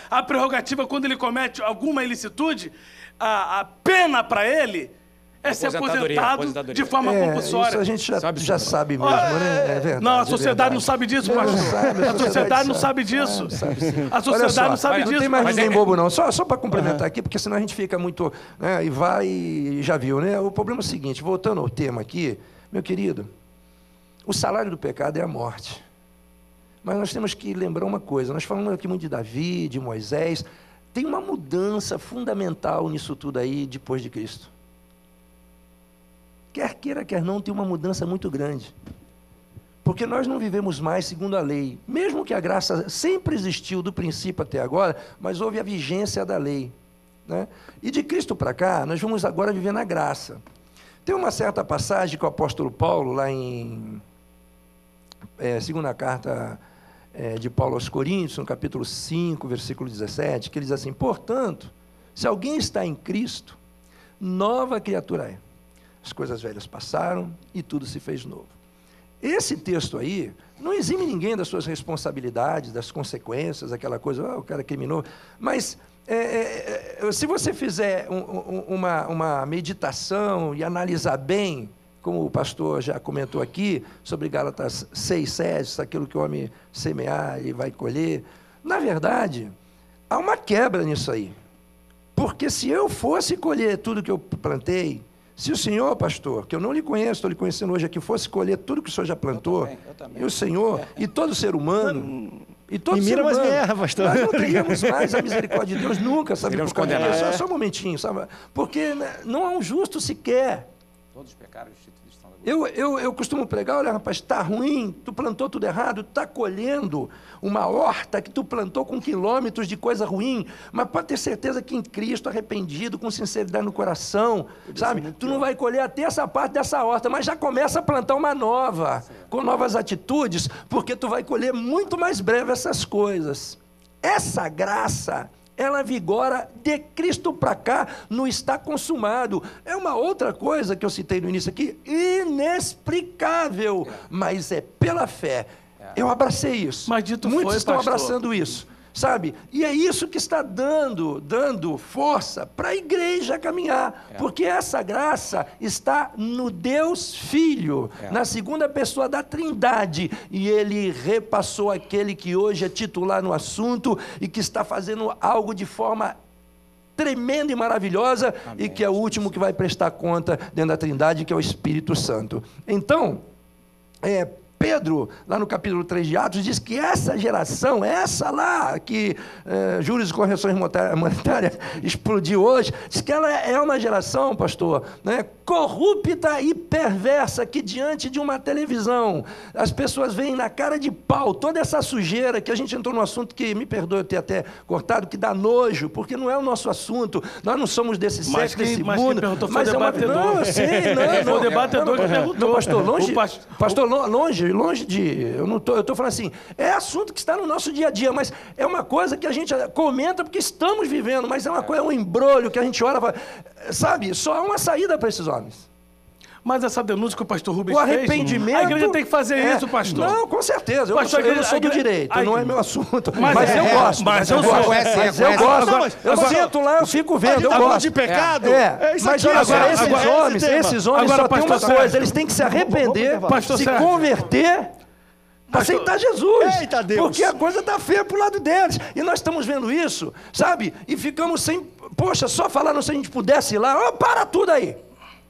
a prerrogativa, quando ele comete alguma ilicitude, a pena para ele é ser aposentado de forma compulsória. Isso a gente já sabe mesmo, né? É verdade. Não, a sociedade não sabe disso, pastor. A sociedade não sabe disso. A sociedade não sabe disso. Não tem mais ninguém bobo, não. Só para complementar aqui, porque senão a gente fica muito... Né, e vai e já viu, né? O problema é o seguinte, voltando ao tema aqui, meu querido, o salário do pecado é a morte. Mas nós temos que lembrar uma coisa, nós falamos aqui muito de Davi, de Moisés, tem uma mudança fundamental nisso tudo aí depois de Cristo. Quer queira, quer não, tem uma mudança muito grande. Porque nós não vivemos mais segundo a lei. Mesmo que a graça sempre existiu do princípio até agora, mas houve a vigência da lei. Né? E de Cristo para cá, nós vamos agora viver na graça. Tem uma certa passagem que o apóstolo Paulo, lá em segunda carta de Paulo aos Coríntios, no capítulo 5, versículo 17, que ele diz assim, portanto, se alguém está em Cristo, nova criatura é. As coisas velhas passaram e tudo se fez novo. Esse texto aí não exime ninguém das suas responsabilidades, das consequências, aquela coisa, o cara é criminoso. Mas se você fizer uma meditação e analisar bem, como o pastor já comentou aqui, sobre Gálatas 6:7, aquilo que o homem semear e vai colher, na verdade, há uma quebra nisso aí. Porque se eu fosse colher tudo que eu plantei, se o senhor, pastor, que eu não lhe conheço, estou lhe conhecendo hoje aqui, fosse colher tudo que o senhor já plantou, eu também. E o senhor, e todo ser humano, e todo ser humano, nós não teríamos mais a misericórdia de Deus nunca, sabe? Só um momentinho, sabe? Porque não há um justo sequer. Todos pecaram e destituídos estão da glória. Eu costumo pregar, olha, rapaz, está ruim, tu plantou tudo errado, tu está colhendo uma horta que tu plantou com quilômetros de coisa ruim, mas pode ter certeza que em Cristo, arrependido, com sinceridade no coração, sabe? Tu não vai colher até essa parte dessa horta, mas já começa a plantar uma nova, com novas atitudes, porque tu vai colher muito mais breve essas coisas. Essa graça, ela vigora de Cristo para cá, não está consumado. É uma outra coisa que eu citei no início aqui, inexplicável, mas é pela fé. Eu abracei isso. Mas dito muitos foi, estão pastor, abraçando isso, sabe? E é isso que está dando força para a igreja caminhar, porque essa graça está no Deus Filho, na segunda pessoa da Trindade, e ele repassou aquele que hoje é titular no assunto e que está fazendo algo de forma tremenda e maravilhosa. Amém. E que é o último que vai prestar conta dentro da Trindade, que é o Espírito Santo. Então, Pedro, lá no capítulo 3 de Atos, diz que essa geração, essa lá, que juros e correções monetárias explodiu hoje, diz que ela é uma geração, pastor, né, corrupta e perversa, que diante de uma televisão, as pessoas veem na cara de pau toda essa sujeira, que a gente entrou num assunto que, me perdoe eu ter até cortado, que dá nojo, porque não é o nosso assunto, nós não somos desse sexo, desse mundo. Mas quem perguntou foi o debatedor. Não, eu sei, não. Foi o debatedor que perguntou. Não, pastor, longe de... Eu estou falando assim, é assunto que está no nosso dia a dia, mas é uma coisa que a gente comenta porque estamos vivendo, mas é uma coisa, é um embrolho que a gente ora, sabe, só há uma saída para esses homens. Mas essa denúncia que o pastor Rubens o arrependimento, fez, a igreja tem que fazer isso, pastor. Não, com certeza. Eu pastor, não sou do direito, não é meu assunto. Mas eu gosto. Mas eu gosto. Eu sento lá, eu fico vendo, eu gosto. de pecado? Mas olha só, esses homens só têm uma coisa, eles têm que se arrepender, se converter, aceitar Jesus. Eita, Deus. Porque a coisa está feia pro lado deles. E nós estamos vendo isso, sabe? E ficamos sem... Poxa, só falando se a gente pudesse ir lá. Para tudo aí.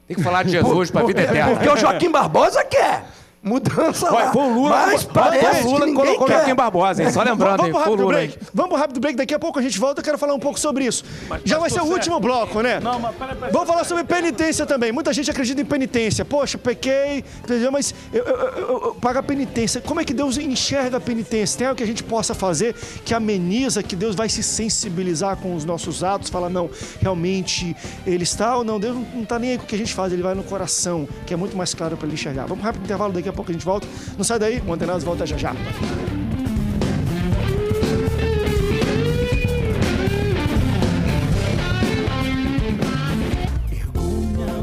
Tem que falar de Jesus para a vida eterna. Porque o Joaquim Barbosa quer mudança lá. Foi o Lula, mas parece o Lula que colocou o Joaquim Barbosa, hein? Só lembrando, vamos pro rápido break. Vamos pro rápido break, daqui a pouco a gente volta, eu quero falar um pouco sobre isso. Já vai ser o último bloco, né? Não, mas peraí. Vamos falar sobre penitência também. Muita gente acredita em penitência. Poxa, pequei, entendeu? Mas eu pago a penitência. Como é que Deus enxerga a penitência? Tem algo que a gente possa fazer que ameniza, que Deus vai se sensibilizar com os nossos atos? Fala, não, realmente ele está ou não? Deus não está nem aí com o que a gente faz, ele vai no coração, que é muito mais claro para ele enxergar. Vamos rápido intervalo, daqui a pouco a gente volta. Não sai daí, o Antenados volta já já.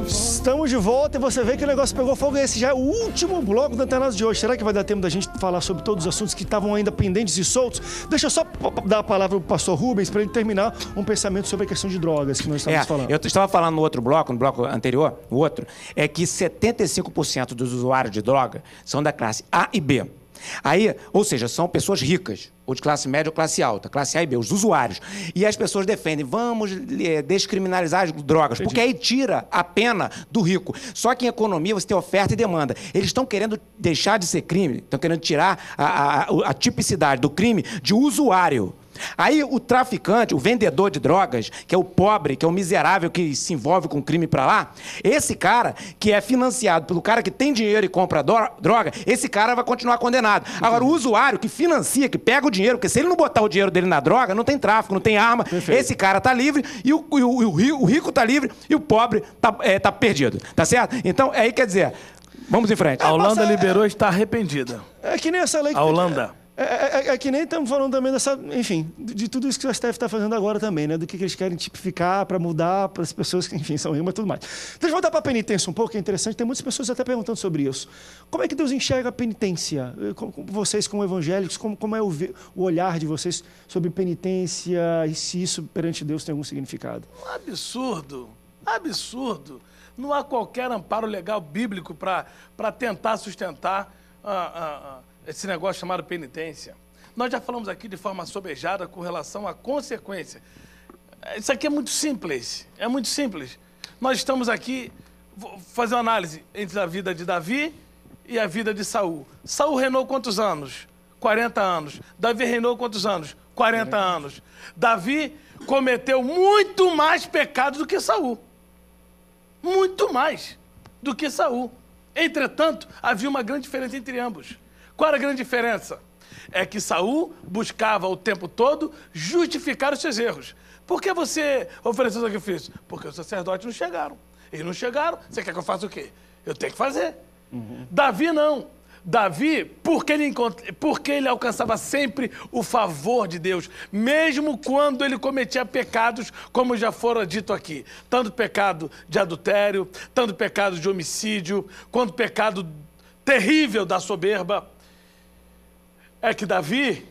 Estamos de volta e você vê que o negócio pegou fogo. Esse já é o último bloco do Antenados de hoje. Será que vai dar tempo da gente falar sobre todos os assuntos que estavam ainda pendentes e soltos? Deixa eu só dar a palavra para o pastor Rubens para ele terminar um pensamento sobre a questão de drogas que nós estamos falando. Eu estava falando no outro bloco, no bloco anterior, o outro, é que 75% dos usuários de droga são da classe A e B. Aí, ou seja, são pessoas ricas, ou de classe média ou classe alta, classe A e B, os usuários. E as pessoas defendem, vamos descriminalizar as drogas, porque aí tira a pena do rico. Só que em economia você tem oferta e demanda. Eles estão querendo deixar de ser crime, estão querendo tirar a tipicidade do crime de usuário. Aí o traficante, o vendedor de drogas, que é o pobre, que é o miserável que se envolve com crime pra lá, esse cara que é financiado pelo cara que tem dinheiro e compra droga, esse cara vai continuar condenado. Agora, o usuário que financia, que pega o dinheiro, porque se ele não botar o dinheiro dele na droga, não tem tráfico, não tem arma, esse cara tá livre e o rico tá livre e o pobre tá perdido, tá certo? Então, aí quer dizer, vamos em frente. A Holanda liberou e está arrependida. É que nem essa lei... A Holanda... É que nem estamos falando também dessa, enfim, de tudo isso que o STF está fazendo agora também, né? Do que eles querem tipificar para mudar para as pessoas que, enfim, são ricas e tudo mais. Deixa eu voltar para a penitência um pouco, que é interessante. Tem muitas pessoas até perguntando sobre isso. Como é que Deus enxerga a penitência? Vocês, como evangélicos, como é o olhar de vocês sobre penitência e se isso perante Deus tem algum significado? Absurdo. Absurdo. Não há qualquer amparo legal bíblico para tentar sustentar esse negócio chamado penitência. Nós já falamos aqui de forma sobejada com relação à consequência. Isso aqui é muito simples. É muito simples. Nós estamos aqui fazendo uma análise entre a vida de Davi e a vida de Saul. Saul reinou quantos anos? 40 anos. Davi reinou quantos anos? 40 anos. Davi cometeu muito mais pecados do que Saul. Muito mais. do que Saul. Entretanto, havia uma grande diferença entre ambos. Qual era a grande diferença? É que Saul buscava o tempo todo justificar os seus erros. Por que você ofereceu sacrifício? Porque os sacerdotes não chegaram. Eles não chegaram, você quer que eu faça o quê? Eu tenho que fazer. Davi não. Davi, porque ele alcançava sempre o favor de Deus, mesmo quando ele cometia pecados, como já fora dito aqui. Tanto pecado de adultério, tanto pecado de homicídio, quanto pecado terrível da soberba. É que Davi,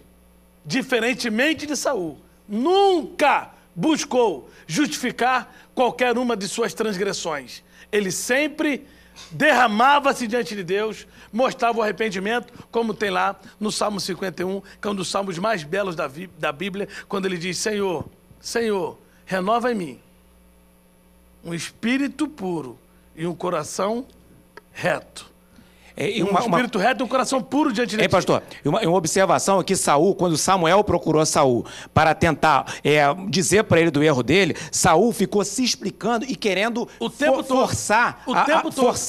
diferentemente de Saul, nunca buscou justificar qualquer uma de suas transgressões. Ele sempre derramava-se diante de Deus, mostrava o arrependimento, como tem lá no Salmo 51, que é um dos salmos mais belos da Bíblia, quando ele diz: Senhor, Senhor, renova em mim um espírito puro e um coração reto. Um espírito reto e um coração puro diante de ti. Pastor, uma observação aqui, Saul, quando Samuel procurou Saul para tentar dizer para ele do erro dele, Saul ficou se explicando e querendo forçar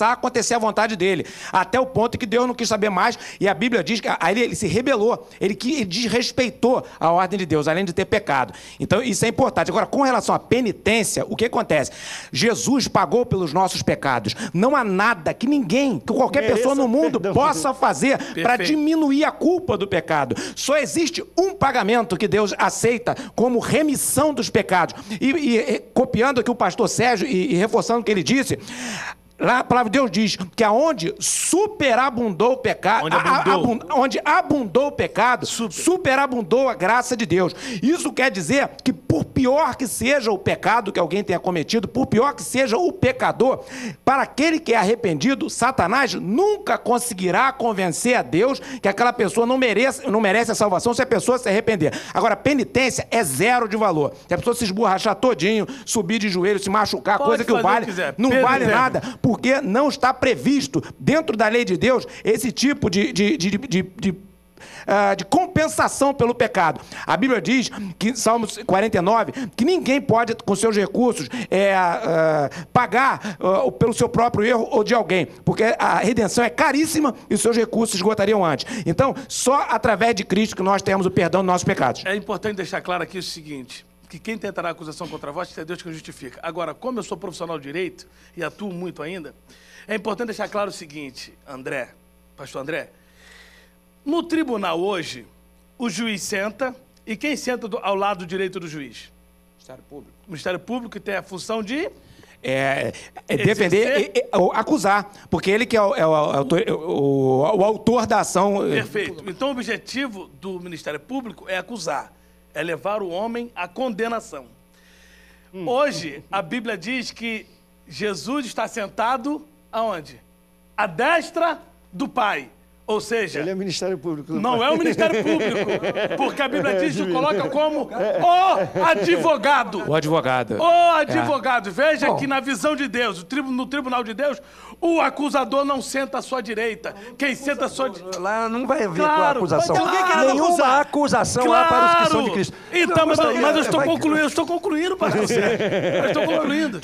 a acontecer a vontade dele, até o ponto que Deus não quis saber mais, e a Bíblia diz que aí ele se rebelou, ele desrespeitou a ordem de Deus, além de ter pecado. Então isso é importante. Agora, com relação à penitência, o que acontece? Jesus pagou pelos nossos pecados. Não há nada que ninguém, que qualquer pessoa no mundo possa fazer para diminuir a culpa do pecado. Só existe um pagamento que Deus aceita como remissão dos pecados. E copiando aqui o pastor Sérgio e reforçando o que ele disse, lá a palavra de Deus diz que aonde superabundou o pecado, onde abundou o pecado, superabundou a graça de Deus. Isso quer dizer que, por pior que seja o pecado que alguém tenha cometido, por pior que seja o pecador, para aquele que é arrependido, Satanás nunca conseguirá convencer a Deus que aquela pessoa não merece a salvação se a pessoa se arrepender. Agora, penitência é zero de valor. Se a pessoa se esborrachar todinho, subir de joelho, se machucar, coisa que não vale nada, porque não está previsto dentro da lei de Deus esse tipo de compensação pelo pecado. A Bíblia diz que em Salmos 49 que ninguém pode, com seus recursos, pagar pelo seu próprio erro ou de alguém, porque a redenção é caríssima e os seus recursos esgotariam antes. Então, só através de Cristo que nós temos o perdão dos nossos pecados. É importante deixar claro aqui o seguinte: que quem tentará acusação contra vós, é Deus que o justifica. Agora, como eu sou profissional de direito e atuo muito ainda, é importante deixar claro o seguinte, pastor André, no tribunal hoje, o juiz senta, e quem senta ao lado direito do juiz? Ministério Público. O Ministério Público tem a função de... defender, acusar, porque ele que é o autor da ação. Perfeito. Então, o objetivo do Ministério Público é acusar. É levar o homem à condenação. Hoje, a Bíblia diz que Jesus está sentado aonde? À destra do Pai. Ou seja... Ele é Ministério Público. Não é o Ministério Público. Porque a Bíblia diz que coloca como o advogado. O advogado. O advogado. Veja que na visão de Deus, no tribunal de Deus, o acusador não senta à sua direita. Quem senta à sua direita... Lá não vai haver acusação. Nenhuma acusação há para os que são de Cristo. Então, mas eu estou concluindo, pastor Sérgio. Eu estou concluindo.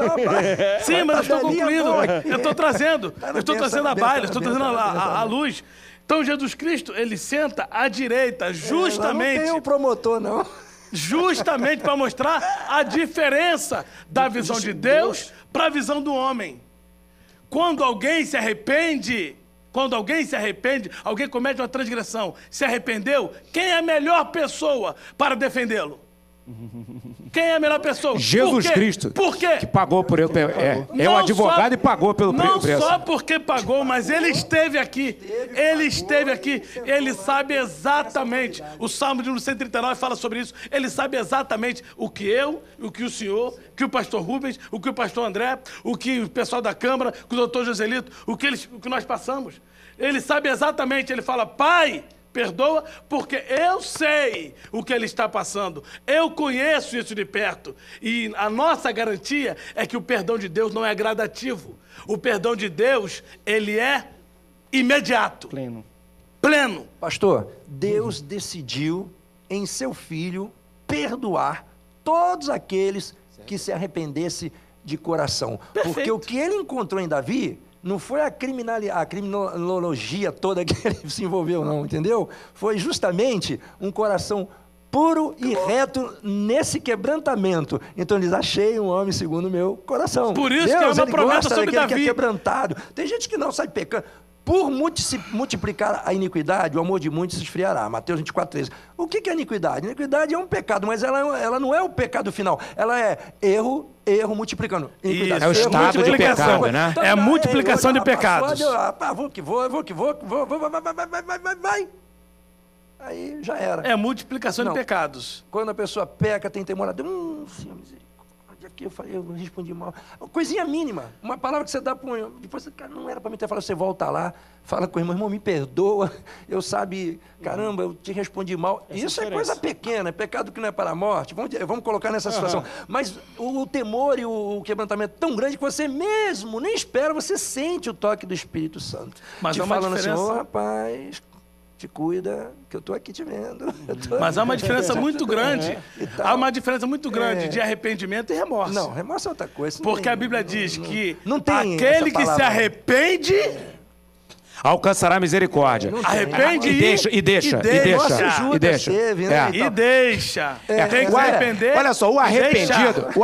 Sim, mas eu estou concluindo. Eu estou trazendo a baila, estou trazendo a luz. Então, Jesus Cristo, ele senta à direita, justamente... Não tem um promotor, não. Justamente para mostrar a diferença da visão de Deus para a visão do homem. Quando alguém se arrepende, alguém comete uma transgressão, se arrependeu, quem é a melhor pessoa para defendê-lo? Quem é a melhor pessoa? Jesus Cristo. Por quê? Que pagou por ele. É o advogado e pagou pelo preço. Não só porque pagou, mas ele esteve aqui. Ele sabe exatamente. O Salmo de 139 fala sobre isso. Ele sabe exatamente o que eu, o que o senhor, o que o pastor Rubens, o que o pastor André, o que o pessoal da Câmara, o doutor Joselito, o que nós passamos. Ele sabe exatamente. Ele fala: Pai, perdoa, porque eu sei o que ele está passando. Eu conheço isso de perto. E a nossa garantia é que o perdão de Deus não é gradativo. O perdão de Deus, ele é imediato. Pleno. Pastor, Deus decidiu em seu Filho perdoar todos aqueles que se arrependessem de coração. Perfeito. Porque o que ele encontrou em Davi Não foi a criminologia toda que ele se envolveu, não, entendeu? Foi justamente um coração puro e reto nesse quebrantamento. Então ele diz, achei um homem segundo o meu coração. Por isso Deus, que é uma promessa sobre Davi. Que é quebrantado. Tem gente que não sai pecando. Por multiplicar a iniquidade, o amor de muitos se esfriará. Mateus 24:13. O que é iniquidade? Iniquidade é um pecado, mas ela não é o pecado final. Ela é erro multiplicando. Iniquidade. É o estado de pecado, né? É a multiplicação de pecados. Vou que vou, vai. Aí já era. É multiplicação de pecados. Quando a pessoa peca, tem temor a Deus. Senhor, misericórdia. Aqui eu respondi mal. Coisinha mínima. Uma palavra que você dá para um... Depois você, cara, não era para me ter falado. Você volta lá, fala com o irmão, me perdoa. Eu caramba, eu te respondi mal. Isso é coisa pequena, é pecado que não é para a morte. Vamos colocar nessa situação. Mas o temor e o quebrantamento é tão grande que você mesmo nem espera, você sente o toque do Espírito Santo. Mas te é uma falando diferença... assim, rapaz... Te cuida, que eu estou aqui te vendo. Mas há uma diferença muito grande. Há uma diferença muito grande de arrependimento e remorso. Não, remorso é outra coisa. Porque a Bíblia diz que não tem aquele que se arrepende... alcançará misericórdia. Arrepende e deixa. Tem que se arrepender. Olha só, o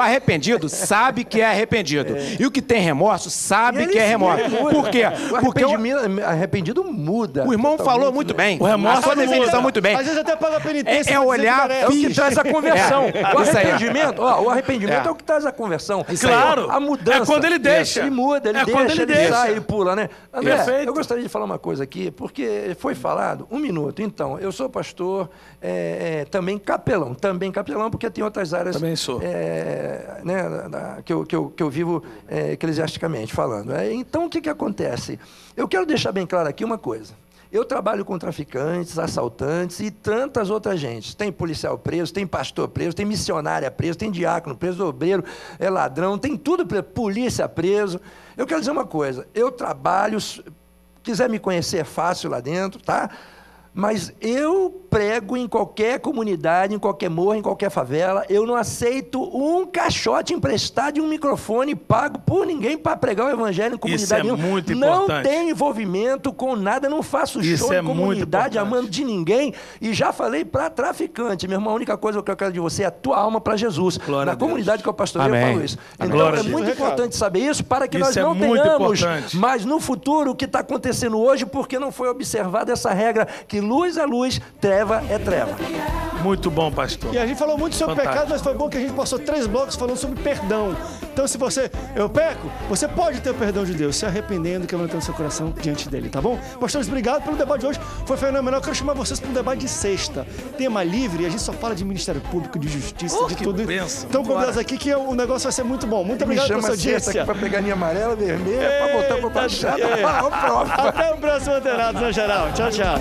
arrependido sabe que é arrependido. E o que tem remorso sabe que é remorso. Por quê? Porque o arrependido muda. O irmão falou muito bem. O remorso falou definição muito bem. Às vezes até paga a penitência. É olhar... É o que traz a conversão. O arrependimento é o que traz a conversão. Claro. A mudança. É quando ele deixa. Ele muda, ele deixa, ele sai, ele pula, né? André, eu gostaria de falar uma coisa aqui, porque foi falado, 1 minuto. Então, eu sou pastor, também capelão, porque tem outras áreas... Também sou. Que eu vivo eclesiasticamente falando. Então, o que acontece? Eu quero deixar bem claro aqui uma coisa. Eu trabalho com traficantes, assaltantes e tantas outras gentes. Tem policial preso, tem pastor preso, tem missionária preso, tem diácono preso, obreiro, ladrão, tem tudo preso, polícia preso. Eu quero dizer uma coisa, eu trabalho... Quiser me conhecer, é fácil lá dentro, tá? Mas eu prego em qualquer comunidade, em qualquer morro, em qualquer favela. Eu não aceito um caixote emprestado e um microfone pago por ninguém para pregar o evangelho em comunidade nenhuma. Isso é muito importante. Não tenho envolvimento com nada, não faço show em comunidade, amando de ninguém. E já falei para traficante, meu irmão, a única coisa que eu quero de você é a tua alma para Jesus. Glória Na comunidade que eu pastoreio, eu falo isso. Amém. Então é muito importante saber isso para que nós não tenhamos, mas no futuro, o que está acontecendo hoje, porque não foi observada essa regra que luz é luz, treva é treva. Muito bom, pastor. E a gente falou muito sobre pecado, mas foi bom que a gente passou 3 blocos falando sobre perdão. Então, se eu peco, você pode ter o perdão de Deus, se arrependendo, quebrantando seu coração diante dele, tá bom? Pastores, obrigado pelo debate de hoje. Foi fenomenal. Eu quero chamar vocês para um debate de sexta. Tema livre, e a gente só fala de Ministério Público, de Justiça, de tudo. Então, convidados aqui que o negócio vai ser muito bom. Muito obrigado pela sua audiência. Para pegar linha amarela, vermelha, para botar para baixar. Até o próximo Antenados, na geral. Tchau, tchau.